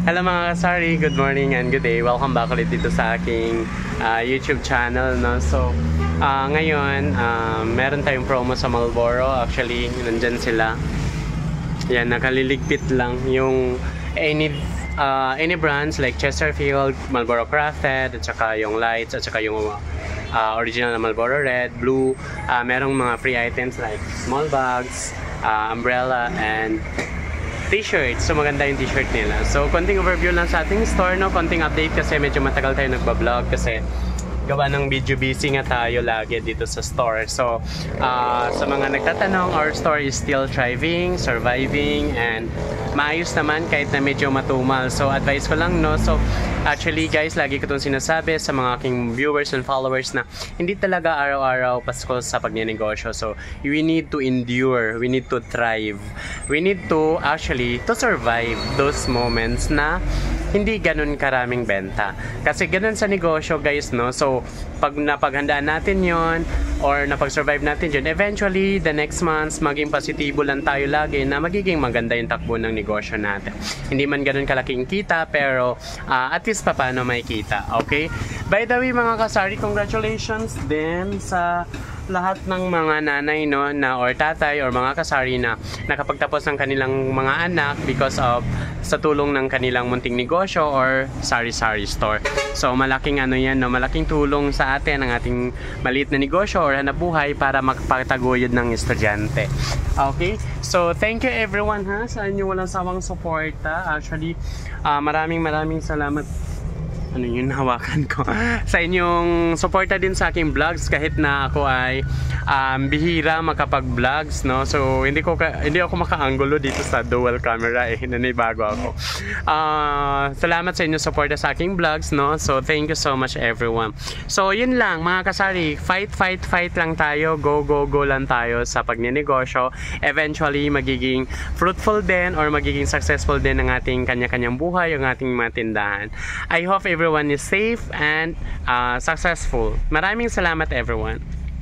Hello mga kasari, good morning and good day. Welcome back ulit dito sa aking YouTube channel, no? So, ngayon, meron tayong promo sa Marlboro. Actually, nandyan sila. Yan, nakaliligpit lang yung any brands like Chesterfield, Marlboro Crafted, at saka yung lights, at saka yung original na Marlboro Red, Blue. Merong mga free items like small bags, umbrella, and t-shirt. So maganda yung t-shirt nila. So konting overview lang sa ating store, no? Konting update kasi medyo matagal tayo nagbablog kasi gawa ng video busy nga tayo lagi dito sa store. So sa mga nagtatanong, our store is still thriving, surviving, and maayos naman kahit na medyo matumal. So advice ko lang, no? So actually guys, lagi ko itong sinasabi sa mga aking viewers and followers na hindi talaga araw-araw Pasko sa pagnenegosyo. So we need to endure, we need to thrive, we need to actually to survive those moments na hindi ganun karaming benta. Kasi ganun sa negosyo guys, no? So pag napaghandaan natin yon or napag-survive natin yun, eventually the next months maging positibo lang tayo lagi na magiging maganda yung takbo ng negosyo natin. Hindi man ganun kalaking kita, pero at least pa paano may kita. Okay? By the way mga kasari, congratulations din sa lahat ng mga nanay, no, na or tatay or mga kasari na nakapagtapos ng kanilang mga anak because of sa tulong ng kanilang munting negosyo or sari-sari store. So malaking ano yan, no, malaking tulong sa atin ang ating maliit na negosyo or hanap buhay para magpataguyod ng estudyante. Okay? So thank you everyone ha sa inyong walang sawang suporta. Actually, maraming salamat. Ano yun, hawakan ko sa inyong suporta din sa aking vlogs kahit na ako ay bihira makapag-vlogs, no? So hindi ako maka-angulo dito sa dual camera nanibago ako. Salamat sa inyong suporta sa aking vlogs, no? So thank you so much everyone. So yun lang mga kasari, fight lang tayo, go lang tayo sa pagnenegosyo. Eventually magiging fruitful din or magiging successful din ang ating kanya-kanyang buhay, ang ating mga tindahan. I hope everyone is safe and successful. Maraming salamat everyone.